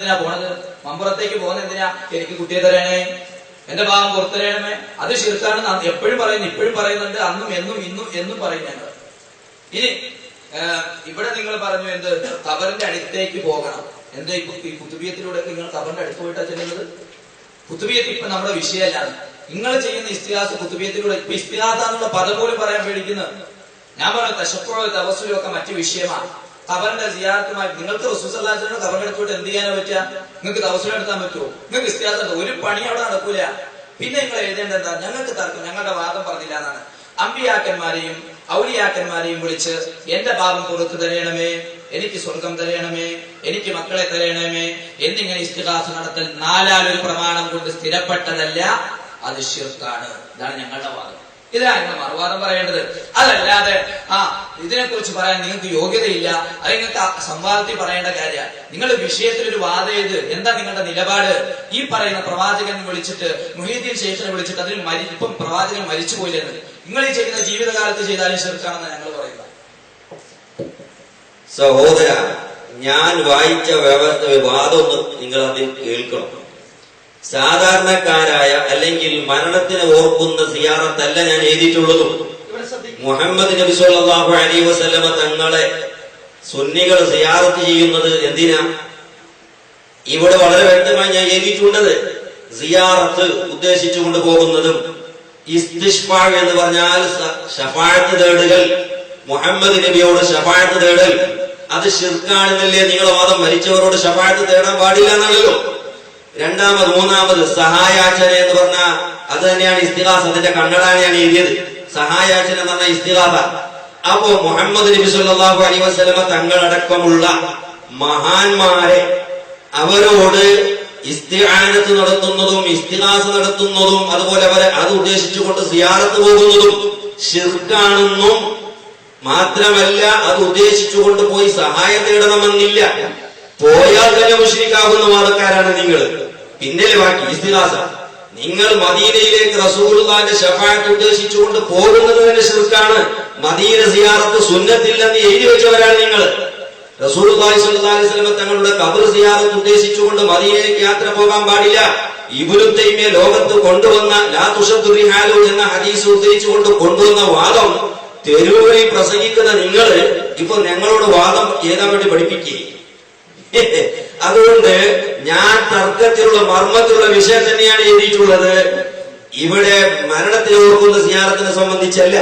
പോണത്? മമ്പുറത്തേക്ക് പോകുന്ന എന്തിനാ? എനിക്ക് കുട്ടിയെ തരണേ, എന്റെ ഭാഗം പുറത്തു തരണമേ. അത് ശിർക്കാണെന്ന് എപ്പോഴും പറയുന്നു, ഇപ്പോഴും പറയുന്നുണ്ട്, അന്നും എന്നും ഇന്നും എന്നും പറയും ഞങ്ങൾ. ഇനി ഇവിടെ നിങ്ങൾ പറഞ്ഞു എന്ത്, ഖബറിന്റെ അടുത്തേക്ക് പോകണം. എന്താ ഈ കുത്തുബിയത്തിലൂടെ നിങ്ങൾ ഖബറിന്റെ അടുത്ത് പോയിട്ടാ ചെല്ലുന്നത്? കുത്തുബിയത്ത് ഇപ്പൊ നമ്മുടെ വിഷയമല്ലാണ്. നിങ്ങൾ ചെയ്യുന്ന ഇസ്തിഹാസ കുത്തുബിയത്തിലൂടെ ഇപ്പൊ ഇസ്തിഹാസ പദം പോലും പറയാൻ പേടിക്കുന്നത്. ഞാൻ പറഞ്ഞു തശഫ്ഫുഉ തവസ്സുലും ഒക്കെ മറ്റു വിഷയമാണ്. ഖബറിന്റെ സിയാറത്തുമായി നിങ്ങൾക്ക് റസൂൽ സല്ലല്ലാഹു അലൈഹി വസല്ലം ഖബറിന്റെ അടുത്തോട്ട് എന്ത് ചെയ്യാനോ പറ്റുക? നിങ്ങൾക്ക് തവസ്സുൽ നടത്താൻ പറ്റുമോ? നിങ്ങൾക്ക് ഇസ്തിഹാസ ഒരു പണി അവിടെ നടക്കൂല. പിന്നെ നിങ്ങൾ എഴുതേണ്ടത് എന്താ? ഞങ്ങൾക്ക് തർക്കം, ഞങ്ങളുടെ വാദം പറഞ്ഞില്ല എന്നാണ്. അമ്പിയാക്കന്മാരെയും ഔലിയാക്കന്മാരെയും വിളിച്ച് എന്റെ പാപം പുറത്തു തരയണമേ, എനിക്ക് സ്വർഗം തരയണമേ, എനിക്ക് മക്കളെ തരയണമേ എന്നിങ്ങനെ ഇസ്തിഹാസ നടത്തൽ നാലാലൊരു പ്രമാണം കൊണ്ട് സ്ഥിരപ്പെട്ടതല്ല, അത് ശിർക്കാണ്. ഇതാണ് ഞങ്ങളുടെ വാദം. ഇതാണ് നിങ്ങൾ മറുവാദം പറയേണ്ടത്. അതല്ലാതെ ഇതിനെക്കുറിച്ച് പറയാൻ നിങ്ങൾക്ക് യോഗ്യതയില്ല, അത് നിങ്ങൾക്ക് സംവാദത്തിൽ പറയേണ്ട കാര്യമാണ്. നിങ്ങൾ വിഷയത്തിൽ ഒരു വാദം ചെയ്ത് എന്താ നിങ്ങളുടെ നിലപാട്? ഈ പറയുന്ന പ്രവാചകൻ വിളിച്ചിട്ട് മുഹീദ്ദീൻ ശൈഖിനെ വിളിച്ചിട്ട് അതിൽ ഇപ്പം പ്രവാചകൻ മരിച്ചു പോയില്ലെന്ന് നിങ്ങൾ ഈ ചെയ്യുന്ന ജീവിതകാലത്ത് ചെയ്താലും ശിർക്കാണെന്ന് ഞങ്ങൾ പറയുന്നത്. സഹോദര, ഞാൻ വായിച്ച വാദം നിങ്ങൾ അതിൽ കേൾക്കണം. സാധാരണക്കാരായ അല്ലെങ്കിൽ മരണത്തിനെ ഓർക്കുന്ന സിയാറത്തല്ല ഞാൻ എഴുതിയിട്ടുള്ളതും. മുഹമ്മദ് നബി സല്ലല്ലാഹു അലൈഹി വസല്ലമ തങ്ങളെ സുന്നികൾ സിയാറത്ത് ചെയ്യുന്നത് എന്തിനാ? ഇവിടെ വളരെ വ്യക്തമായി ഞാൻ എഴുതിയിട്ടുള്ളത്. സിയാറത്ത് ഉദ്ദേശിച്ചുകൊണ്ട് പോകുന്നതും ഇസ്തിശ്ഫാ എന്ന് പറഞ്ഞാൽ ശഫാഅത്ത് തേടുകൾ, മുഹമ്മദ് നബിയോട് ശഫാഅത്ത് തേടൽ, അത് ശിർക്കാണെന്നല്ലേ നിങ്ങളെ വാദം? മരിച്ചവരോട് ശഫാഅത്ത് തേടാൻ പാടില്ല എന്നാണല്ലോ. രണ്ടാമത് മൂന്നാമത് സഹായാചന എന്ന് പറഞ്ഞാൽ അത് തന്നെയാണ് ഇസ്തിഗാസ. അതിന്റെ കണ്ണടാണ് ഞാൻ എഴുതിയത്. സഹായാചന എന്ന് പറഞ്ഞ ഇസ്തിഗാസ. അപ്പോ മുഹമ്മദ് നബി സല്ലല്ലാഹു അലൈഹി വസല്ലമ തങ്ങളടക്കമുള്ള മഹാന്മാരെ അവരോട് ഇസ്തിആനത്ത് നടത്തുന്നതും ഇസ്തിഗാസ നടത്തുന്നതും അതുപോലെ അവരെ അത് ഉദ്ദേശിച്ചുകൊണ്ട് സിയാറത്ത് പോകുന്നതും ശിർക്കാണെന്നും മാത്രമല്ല അത് ഉദ്ദേശിച്ചുകൊണ്ട് പോയി സഹായം തേടണമെന്നില്ല. പോയാൽ തന്നെ മുശ്രിക്കാകുന്ന വാദക്കാരാണ് നിങ്ങൾ. പിന്നെ ബാക്കി ഇസ്തിഗാസ. നിങ്ങൾ മദീനയിലേക്ക് റസൂലുള്ളാഹിന്റെ ശഫാഅത്ത് ഉദ്ദേശിച്ചുകൊണ്ട് പോകുന്നത് തന്നെ ശിർക്കാണ്. മദീന സിയാറത്ത് സുന്നത്തില്ലെന്ന് എഴുതി വെച്ചവരാണ് നിങ്ങൾ. റസൂലുള്ളാഹി സ്വല്ലല്ലാഹു അലൈഹി വസല്ലം തങ്ങളുടെ ഖബർ സിയാറത്ത് ഉദ്ദേശിച്ചുകൊണ്ട് മദീനയിലേക്ക് യാത്ര പോകാൻ പാടില്ല. ഇബ്നു തൈമിയ ലോകത്ത് കൊണ്ടുവന്ന ലാ തുശദ്ദു റിഹാലു എന്ന ഹദീസ് ഉദ്ധരിച്ചുകൊണ്ട് കൊണ്ടുവന്ന വാദം തെരുവുകളിൽ പ്രസംഗിക്കുന്ന നിങ്ങൾ ഇപ്പൊ ഞങ്ങളോട് വാദം ഏതാൻ വേണ്ടി പഠിപ്പിക്കുക. അതുകൊണ്ട് ഞാൻ തർക്കത്തിലുള്ള മർമ്മത്തിലുള്ള വിഷയം തന്നെയാണ് എഴുതിയിട്ടുള്ളത്. ഇവിടെ മരണത്തിന് ഓർക്കുന്ന സിയാറത്തിനെ സംബന്ധിച്ചല്ല.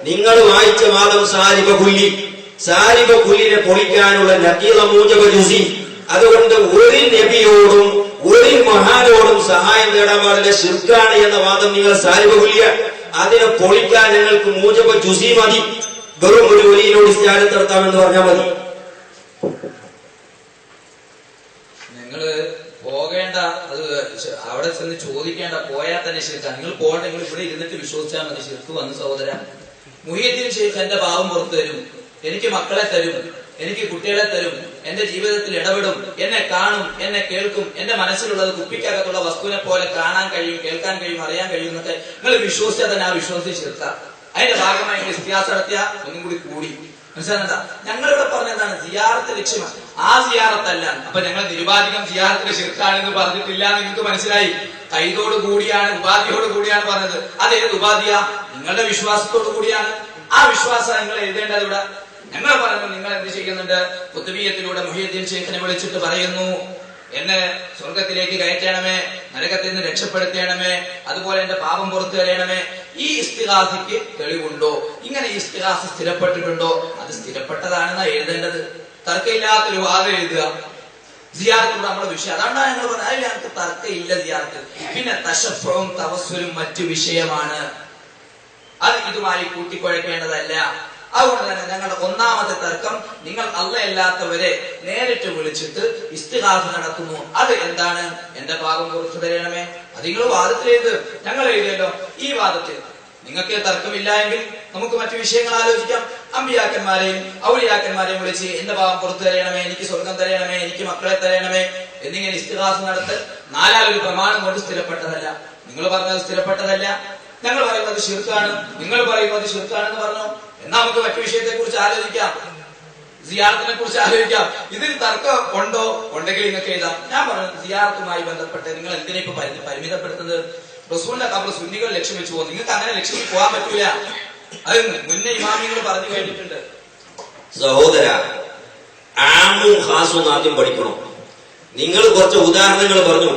നിങ്ങൾ വായിച്ച വാദം സാരിബ കുല്ലിനെ പൊളിക്കാനുള്ള നഖീല മൂജബ ജുസി. അതുകൊണ്ട് ഒരു നബിയോടും ഒരു മഹാനോടും സഹായം തേടാൻ പാടില്ല, ശിർക്കാണ് എന്ന വാദം നിങ്ങൾ സാരിബ കുല്ലിയ. അതിനെ പൊളിക്കാൻ ഞങ്ങൾക്ക് മൂജബ ജുസി മതി. വെറും ഒരു വലിയോട് ഇസ്തിആനത്ത് നടത്താമെന്ന് പറഞ്ഞാൽ മതി. പോകേണ്ട, അത് അവിടെ ചെന്ന് ചോദിക്കേണ്ട, പോയാൽ തന്നെ ശിർക്ക്. നിങ്ങൾ പോകണ്ട, നിങ്ങൾ ഇവിടെ ഇരുന്നിട്ട് വിശ്വസിച്ചാൽ മതി. ശിർക്ക് വന്നു സഹോദര. മുഹീദ്ദീൻ ശൈഖ് എന്റെ പാവം പുറത്തു തരും, എനിക്ക് മക്കളെ തരും, എനിക്ക് കുട്ടികളെ തരും, എന്റെ ജീവിതത്തിൽ ഇടപെടും, എന്നെ കാണും, എന്നെ കേൾക്കും, എന്റെ മനസ്സിലുള്ളത് കുപ്പിക്കകത്തുള്ള വസ്തുവിനെ പോലെ കാണാൻ കഴിയും, കേൾക്കാൻ കഴിയും, അറിയാൻ കഴിയും എന്നൊക്കെ നിങ്ങൾ വിശ്വസിച്ചാൽ തന്നെ ആ വിശ്വാസത്തിൽ ശിർക്കാം. അതിന്റെ ഭാഗമായി ഇസ്തിഹാസ നടത്തിയ ഒന്നും കൂടി മനസ്സിലാകുന്നതാ. ഞങ്ങളിവിടെ പറഞ്ഞതാണ് സിയാറത്ത് ലക്ഷ്യമാണ്, ആ സിയാറത്തല്ല. അപ്പൊ ഞങ്ങൾ നിരുപാധികം സിയാറത്തിന് ശിർക്കാണെന്ന് പറഞ്ഞിട്ടില്ല. നിങ്ങൾക്ക് മനസ്സിലായി. കൈതോട് കൂടിയാണ്, ഉപാധിയോട് കൂടിയാണ് പറഞ്ഞത്. അതേത് ഉപാധിയാ? നിങ്ങളുടെ വിശ്വാസത്തോടു കൂടിയാണ്. ആ വിശ്വാസം നിങ്ങൾ എഴുതേണ്ടത് ഇവിടെ. ഞങ്ങൾ പറയുമ്പോൾ നിങ്ങൾ എന്ത് ചെയ്യുന്നുണ്ട്? കുത്തുബിയത്തിലൂടെ മുഹീദ്ദീൻ ശൈഖിനെ വിളിച്ചിട്ട് പറയുന്നു, എന്നെ സ്വർഗത്തിലേക്ക് കയറ്റണമേ, നരകത്തിൽ നിന്ന് രക്ഷപ്പെടുത്തണമേ, അതുപോലെ എന്റെ പാപം പുറത്തു തരണമേ. ഈ ഇസ്തിഗാസയ്ക്ക് തെളിവുണ്ടോ? ഇങ്ങനെ ഇസ്തിഗാസ സ്ഥിരപ്പെട്ടിട്ടുണ്ടോ? അത് സ്ഥിരപ്പെട്ടതാണെന്നാ എഴുതേണ്ടത്. തർക്കമില്ലാത്തൊരു വാദം എഴുതുക. സിയാറത്തോട് നമ്മുടെ വിഷയം അതാണ്. ഞങ്ങൾ പറഞ്ഞത് അതിൽ ഞങ്ങൾക്ക് തർക്കമില്ല സിയാറത്ത്. പിന്നെ തശഫ്ഫുഉം തവസ്സുലും മറ്റു വിഷയമാണ്. അത് ഇതുമായി കൂട്ടിക്കുഴക്കേണ്ടതല്ല. അതുകൊണ്ട് തന്നെ ഞങ്ങളുടെ ഒന്നാമത്തെ തർക്കം, നിങ്ങൾ അല്ലാത്തവരെ നേരിട്ട് വിളിച്ചിട്ട് ഇസ്തിഗാസ നടത്തുന്നു. അത് എന്താണ്? എന്റെ പാപം പുറത്തു തരണമേ. അത് നിങ്ങൾ വാദത്തിൽ എഴുത്, ഞങ്ങൾ എഴുതിയല്ലോ. ഈ വാദത്തിൽ നിങ്ങൾക്ക് തർക്കമില്ല എങ്കിൽ നമുക്ക് മറ്റു വിഷയങ്ങൾ ആലോചിക്കാം. അമ്പിയാക്കന്മാരെയും ഔലിയാക്കന്മാരെയും വിളിച്ച് എന്റെ പാപം പുറത്തു തരണമേ, എനിക്ക് സ്വർഗം തരണമേ, എനിക്ക് മക്കളെ തരണമേ എന്നിങ്ങനെ ഇസ്തിഗാസ നടത്തൽ നാലാലൊരു പ്രമാണം കൊണ്ട് സ്ഥിരപ്പെട്ടതല്ല. നിങ്ങൾ പറഞ്ഞത് സ്ഥിരപ്പെട്ടതല്ല. ഞങ്ങൾ പറയുന്നത് ശിർക്കാണ്, നിങ്ങൾ പറയുന്നത് ശിർക്കാണെന്ന് പറഞ്ഞു. എന്നാ നമുക്ക് മറ്റു വിഷയത്തെ കുറിച്ച് ആലോചിക്കാം. സിയാറത്തിനെ കുറിച്ച് ആലോചിക്കാം. ഇതിൽ തർക്കം ഉണ്ടോ? ഉണ്ടെങ്കിൽ നിങ്ങൾക്ക് എഴുതാം. ഞാൻ പറഞ്ഞു സിയാറത്തുമായി ബന്ധപ്പെട്ട് നിങ്ങൾ എന്തിനാ ഇപ്പൊ പരിമിതപ്പെടുത്തുന്നത്? റസൂലിന്റെ ഖബർ സുന്നികൾ ലക്ഷ്യം വെച്ച് പോകും. നിങ്ങൾക്ക് അങ്ങനെ ലക്ഷ്യം പോകാൻ പറ്റൂല. അത് മുന്നേ ഇമാമിങ്ങൾ പറഞ്ഞു കഴിഞ്ഞിട്ടുണ്ട്. സഹോദര, ആമും ഖാസും ആദ്യം പഠിക്കണം. നിങ്ങൾ കുറച്ച് ഉദാഹരണങ്ങൾ പറഞ്ഞു.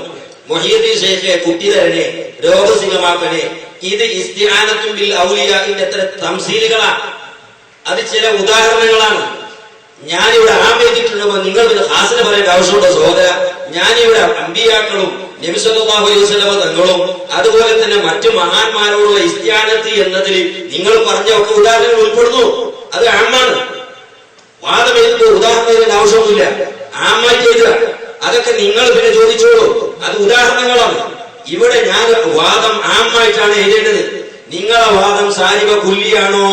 മുഹീദ്ദീൻ ശൈഖേ കുട്ടി തരണേ, രോഗസുഖമാക്കണേ, ഇത് ഇസ്തിആനത്തും ബിൽ ഔലിയാഇന്റെ എത്ര തംസീലുകളാ. അത് ചില ഉദാഹരണങ്ങളാണ്. ഞാനിവിടെ ആമേദിട്ടുള്ളപ്പോൾ നിങ്ങൾ പിന്നെ ഖാസിനെ പറയേണ്ട ആവശ്യമുണ്ടോ സഹോദര? ഞാനിവിടെ അമ്പിയാക്കളും നബി സല്ലല്ലാഹു അലൈഹി വസല്ലം തങ്ങളും അതുപോലെ തന്നെ മറ്റു മഹാന്മാരോടുള്ള ഇസ്തിആനത്ത് എന്നതിൽ നിങ്ങൾ പറഞ്ഞ ഒക്കെ ഉദാഹരണങ്ങൾ ഉൾപ്പെടുന്നു. അത് ആമാണ്. വാദം എഴുതുമ്പോൾ ഉദാഹരണം എഴുതേണ്ട ആവശ്യമൊന്നുമില്ല. ആമായിട്ട് എഴുതുക. അതൊക്കെ നിങ്ങൾ പിന്നെ ചോദിച്ചോളൂ. അത് ഉദാഹരണങ്ങളാണ്. ഇവിടെ ഞാൻ വാദം ആമായിട്ടാണ് എഴുതേണ്ടത്. നിങ്ങളെ വാദം സാരിബ കുല്ലിയാണോ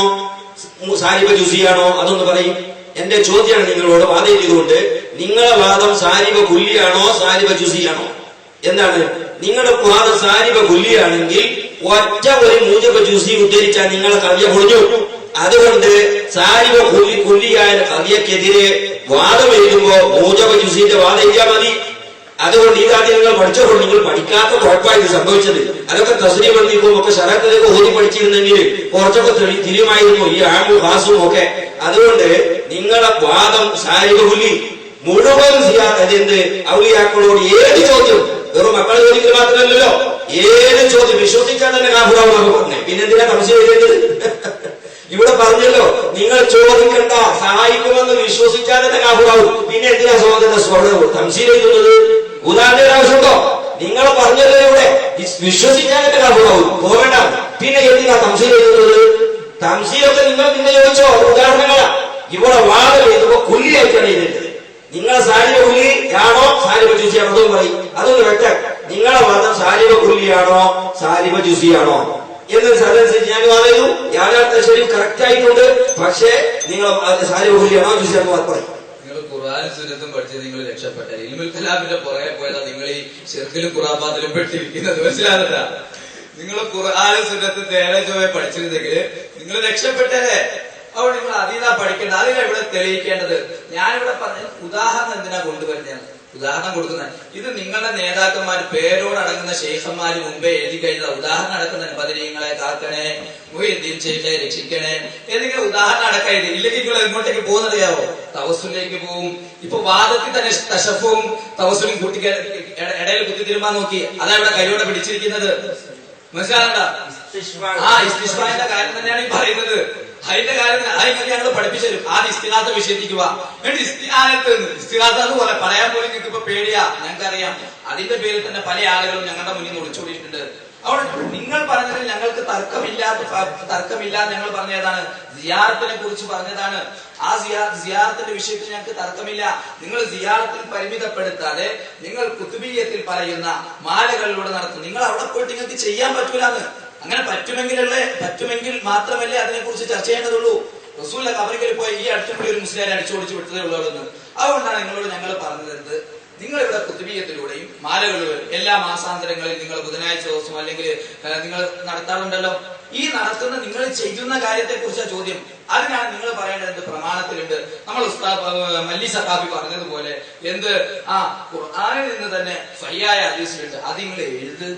സാരിബ ജുസിയാണോ? അതൊന്ന് പറയും. എന്റെ ചോദ്യമാണ് നിങ്ങളോട്. വാദം ചെയ്തുകൊണ്ട് നിങ്ങളെ വാദം സാരിബ കുല്ലിയാണോ സാരിബ ജുസിയാണോ? എന്താണ് നിങ്ങളുടെ വാദം? സാരിബ കുല്ലിയാണെങ്കിൽ ഒറ്റ ഒരു മൂജബ ജുസി ഉദ്ധരിച്ചാൽ നിങ്ങളെ കവിയ പൊളിഞ്ഞു. അതുകൊണ്ട് സാരിബ കുല്ലിയായ കവിയക്കെതിരെ വാദം എഴുതുമ്പോ മൂജബ ജുസിന്റെ വാദം എഴുതിയാൽ മതി. അതുകൊണ്ട് ഇതാദ്യം നിങ്ങൾ പഠിച്ചപ്പോൾ നിങ്ങൾ പഠിക്കാത്ത കുഴപ്പമായിട്ട് സംഭവിച്ചത്. അതൊക്കെ തസ്രീം വന്നിരിക്കും ഒക്കെ ശരത്തിലേക്ക് ഓതി പഠിച്ചിരുന്നെങ്കിൽ കുറച്ചൊക്കെ തിരിയുമായിരുന്നു ഈ ആമും ഖാസും ഒക്കെ. അതുകൊണ്ട് നിങ്ങളെ വാദം സാരിബ കുല്ലി മുഴുവൻ എന്ത് ഔലിയാക്കളോട് ഏത് ചോദ്യം, വെറും മക്കളെ ചോദിക്കൽ മാത്രമല്ലല്ലോ, ഏത് ചോദ്യം വിശ്വസിക്കാൻ തന്നെ കാഫിറാവുന്നൊക്കെ പറഞ്ഞേ. പിന്നെന്തിനാ സംശയം എഴുതേണ്ടത്? ഇവിടെ പറഞ്ഞല്ലോ നിങ്ങൾ ചോദിക്കണ്ട, സഹായിക്കുമെന്ന് വിശ്വസിച്ചാൽ തന്നെ കാഫിറാവും. പിന്നെ എന്തിനാ സഹോദരന്റെ സംശയം എഴുതുന്നത്? ഉദാഹരണ ആവശ്യമുണ്ടോ? നിങ്ങൾ പറഞ്ഞല്ലോ ഇവിടെ വിശ്വസിക്കാനൊക്കെ കാഫിറാവും. പോകണ്ട. പിന്നെ എന്തിനാ സംശയം എഴുതുന്നത്? സംശയമൊക്കെ നിങ്ങൾ പിന്നെ ചോദിച്ചോ. ഉദാഹരണങ്ങളാ. ഇവിടെ വാദം എഴുതുമ്പോ കുല്ലിയായിട്ടാണ് എഴുതേണ്ടത്. നിങ്ങളെ സാരിബ കുല്ലി ആണോ സാരിബ ജുസിയാണോ? അതും പറയും. അതൊന്ന് വെട്ടാൻ. നിങ്ങളെ വാദം സാരിബ കുല്ലിയാണോ സാരിബ ജുസിയാണോ എന്ന് അതനുസരിച്ച് ഞാൻ വാദം ചെയ്തു. യാഥാർത്ഥ്യ ശരി കറക്റ്റ് ആയിട്ടുണ്ട്. പക്ഷേ നിങ്ങൾ സാരിബ കുല്ലിയാണോ ജുസിയാണോ പറയും. നിങ്ങൾ ഖുർആനും സുന്നത്തും പഠിച്ചത് നിങ്ങൾ രക്ഷപ്പെട്ട. ഇൽമുൽ കലാമിന്റെ പുറകെ പോയതാ നിങ്ങൾ ഈ ശിർക്കിലും ഖുറാബാത്തിലും പെട്ടിരിക്കുന്നത്. മനസ്സിലാകുന്നില്ല? നിങ്ങൾ ഖുർആനും സുന്നത്തും നേരെ ചൊവ്വേ പഠിച്ചിരുന്നെങ്കിൽ നിങ്ങൾ രക്ഷപ്പെട്ടേ. അവിടെ നിങ്ങൾ അതീതാ പഠിക്കേണ്ടത്. അതിനാ ഇവിടെ തെളിയിക്കേണ്ടത്. ഞാനിവിടെ പറഞ്ഞ ഉദാഹരണം എന്തിനാ കൊണ്ടുവരുന്നത്? ഉദാഹരണം കൊടുക്കുന്നത് ഇത് നിങ്ങളുടെ നേതാക്കന്മാർ പേരോടടങ്ങുന്ന ശൈഖന്മാര് മുമ്പേ എഴുതി കഴിഞ്ഞ ഉദാഹരണം അടക്കുന്ന ബദരീങ്ങളെ കാക്കണേ, മുഹീദ്ദീൻ ശൈഖെ രക്ഷിക്കണേ എന്നിങ്ങനെ ഉദാഹരണം അടക്കം എഴുതി. ഇല്ലെങ്കിൽ നിങ്ങൾ എങ്ങോട്ടേക്ക് പോകുന്നറിയാവോ? തവസ്സുലിലേക്ക് പോവും. ഇപ്പൊ വാദത്തിൽ തന്നെ തശഫും തവസ്സുലും ഇടയിൽ കുത്തിത്തിരുമാൻ നോക്കി. അതാ ഇവിടെ കൈയോടെ പിടിച്ചിരിക്കുന്നത്. മനസ്സിലാകണ്ട? ഇസ്തിശ്ഫാന്റെ കാര്യം തന്നെയാണ് ഈ പറയുന്നത്. അതിന്റെ കാര്യം അതിങ്ങനെ ഞങ്ങൾ പഠിപ്പിച്ചു തരും. ആദ്യം ഇസ്തിഹാസ വിശദീകരിക്കുക. എന്നിട്ട് ഇസ്തിഹാസ എന്ന് പറയാൻ പോലും നിങ്ങൾക്ക് ഇപ്പൊ പേടിയാ. ഞങ്ങൾക്കറിയാം. അതിന്റെ പേരിൽ തന്നെ പല ആളുകളും ഞങ്ങളുടെ മുന്നിൽ ഒളിച്ചോടിയിട്ടുണ്ട്. അവിടെ നിങ്ങൾ പറഞ്ഞതിൽ ഞങ്ങൾക്ക് തർക്കമില്ലാതെ ഞങ്ങൾ പറഞ്ഞതാണ് സിയാറത്തിനെ കുറിച്ച് പറഞ്ഞതാണ്. ആ സിയാറത്തിന്റെ വിഷയത്തിൽ ഞങ്ങൾക്ക് തർക്കമില്ല. നിങ്ങൾ സിയാറത്തിൽ പരിമിതപ്പെടുത്താതെ നിങ്ങൾ കുത്തുബിയ്യത്തിൽ പറയുന്ന മാലകളിലൂടെ നടത്തും. നിങ്ങൾ അവിടെ പോയിട്ട് നിങ്ങൾക്ക് ചെയ്യാൻ പറ്റൂലെന്ന്. അങ്ങനെ പറ്റുമെങ്കിൽ മാത്രമല്ലേ അതിനെക്കുറിച്ച് ചർച്ച ചെയ്യേണ്ടതുള്ളൂ. റസൂലിന്റെ ഖബറിൽ പോയി ഈ അടുത്തുകൂടി ഒരു മുസ്ലിം അടിച്ചോടിച്ച് വിട്ടതേ ഉള്ളതെന്ന്. അതുകൊണ്ടാണ് നിങ്ങളോട് ഞങ്ങൾ പറഞ്ഞത് നിങ്ങൾ ഇവിടെ കുത്തുബിയ്യത്തിലൂടെയും മാലകളിലൂടെയും എല്ലാ മാസാന്തരങ്ങളിൽ നിങ്ങൾ ബുധനാഴ്ച ദിവസം അല്ലെങ്കിൽ നിങ്ങൾ നടത്താറുണ്ടല്ലോ. ഈ നടത്തുന്ന നിങ്ങൾ ചെയ്യുന്ന കാര്യത്തെ കുറിച്ചാണ് ചോദ്യം. അതിനാണ് നിങ്ങൾ പറയേണ്ടത് പ്രമാണത്തിലുണ്ട്. നമ്മൾ മല്ലി സഖാഫി പറഞ്ഞതുപോലെ ഖുർആനിൽ നിന്ന് തന്നെ സഹിയായ ഹദീസിലുണ്ട്. അത് നിങ്ങൾ എഴുത്.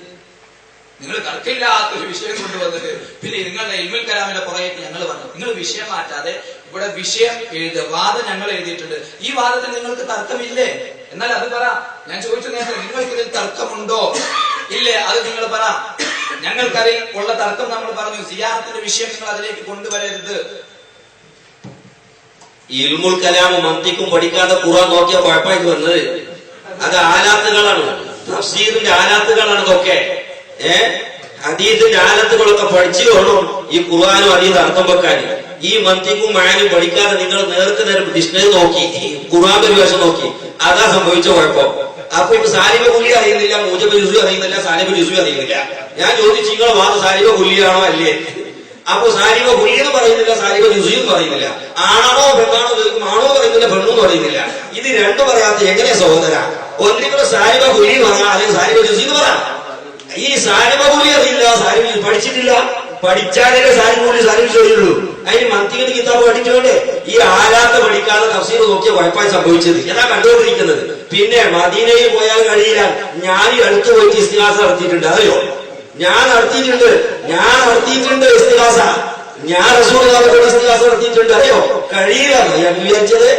നിങ്ങൾ തർക്കമില്ലാത്തൊരു വിഷയം കൊണ്ടുവന്നിട്ട് പിന്നെ നിങ്ങളുടെ ഇൽമുൽ കലാമിന്റെ പുറകേക്ക് ഞങ്ങൾ പറഞ്ഞു. നിങ്ങൾ വിഷയം മാറ്റാതെ ഇവിടെ വിഷയം എഴുതുക. വാദം ഞങ്ങൾ എഴുതിയിട്ടുണ്ട്. ഈ വാദത്തിൽ നിങ്ങൾക്ക് തർക്കമില്ലേ? എന്നാൽ അത് പറ. ഞാൻ ചോദിച്ചു നേരത്തെ നിങ്ങൾക്ക് ഇതിൽ തർക്കമുണ്ടോ ഇല്ലേ? അത് നിങ്ങൾ പറ. ഞങ്ങൾക്കതിൽ ഉള്ള തർക്കം നമ്മൾ പറഞ്ഞു. സിയാറത്തിന്റെ വിഷയം നിങ്ങൾ അതിലേക്ക് കൊണ്ടുവരരുത്. ഇൽമുൽ കലാമും മന്തിക്കും പഠിക്കാതെ ഖുർആൻ നോക്കിയ കുഴപ്പമായിട്ട് വന്നത് അത് ആലാത്തുകളാണ്. തഫ്സീറിന്റെ ആലാത്തുകളാണ് ഇതൊക്കെ. ഹദീസിന്റെ ആലത്തുകളൊക്കെ പഠിച്ചു വേണം ഈ ഖുർആനും ഹദീസ് അർത്ഥം വെക്കാൻ. ഈ മന്തിക്കും മാനും പഠിക്കാതെ നിങ്ങൾ നേർക്ക് നേരം ഡിക്ഷണറി നോക്കി ഖുർആൻ പരിഭാഷ നോക്കി. അതാ സംഭവിച്ച കുഴപ്പം. അപ്പൊ ഇപ്പൊ സാലിബ കുല്ലി അറിയുന്നില്ല, മൂജബ ജുസു അറിയുന്നില്ല, സാലിബ ജുസു അറിയുന്നില്ല. ഞാൻ ചോദിച്ചു നിങ്ങളെ വാദം സാലിബ കുല്ലിയാണോ അല്ലേ? അപ്പൊ സാലിബ കുല്ലി എന്ന് പറയുന്നില്ല, സാലിബ ജുസു എന്ന് പറയുന്നില്ല. ആണാണോ പെണ്ണാണോ ചോദിക്കും, ആണോ പറയുന്നില്ല, പെണ്ണും പറയുന്നില്ല. ഇത് രണ്ടും പറയാത്ത എങ്ങനെയാ സഹോദര? ഒന്നിവിടെ സാലിബ കുല്ലി പറയാം, അല്ലെങ്കിൽ സാലിബ ജുസു എന്ന് പറയാം. ഈ സാലിബ കുല്ലി അറിയില്ല, സാലിബ പഠിച്ചിട്ടില്ല. പഠിച്ചാലേ സാരിക്കൂലി സർവീസ് ചെയ്യുള്ളൂ. അതിന് മന്തിയുടെ കിതാബ് പഠിച്ചോണ്ടേ ഈ ആലാത്ത പഠിക്കാതെ തഫ്സീർ നോക്കിയ കുഴപ്പമായി സംഭവിച്ചത് എന്നാ കണ്ടുകൊണ്ടിരിക്കുന്നത്. പിന്നെ മദീനയിൽ പോയാൽ കഴിയില്ല. ഞാൻ ഈ അടുത്ത് പോയിട്ട് ഇസ്തിഹാസ നടത്തിയിട്ടുണ്ട്, അറിയോ? ഞാൻ നടത്തിയിട്ടുണ്ട് ഇസ്തിഹാസ. ഞാൻ റസൂലുള്ളാഹിയുടെ ഇസ്തിഹാസ നടത്തിയിട്ടുണ്ട്, അറിയോ? കഴിയില്ല. ഞാൻ വിചാരിച്ചത്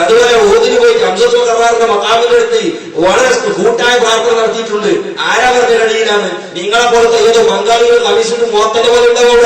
അതുപോലെ ഊതിന് പോയി ഹംസത്തുൽ ഖറാറിന്റെ മഖാമിന്റെ അടുത്ത് വളരെ കൂട്ടായ പ്രാർത്ഥന നടത്തിയിട്ടുണ്ട്. ആരാ പറഞ്ഞ കഴിയില്ലാന്ന്? നിങ്ങളെ പോലത്തെ ഏതോ ബംഗാളികൾ കമ്മീഷന്റെ മുഖത്തിന്റെ പോലെ ഉണ്ടാവും.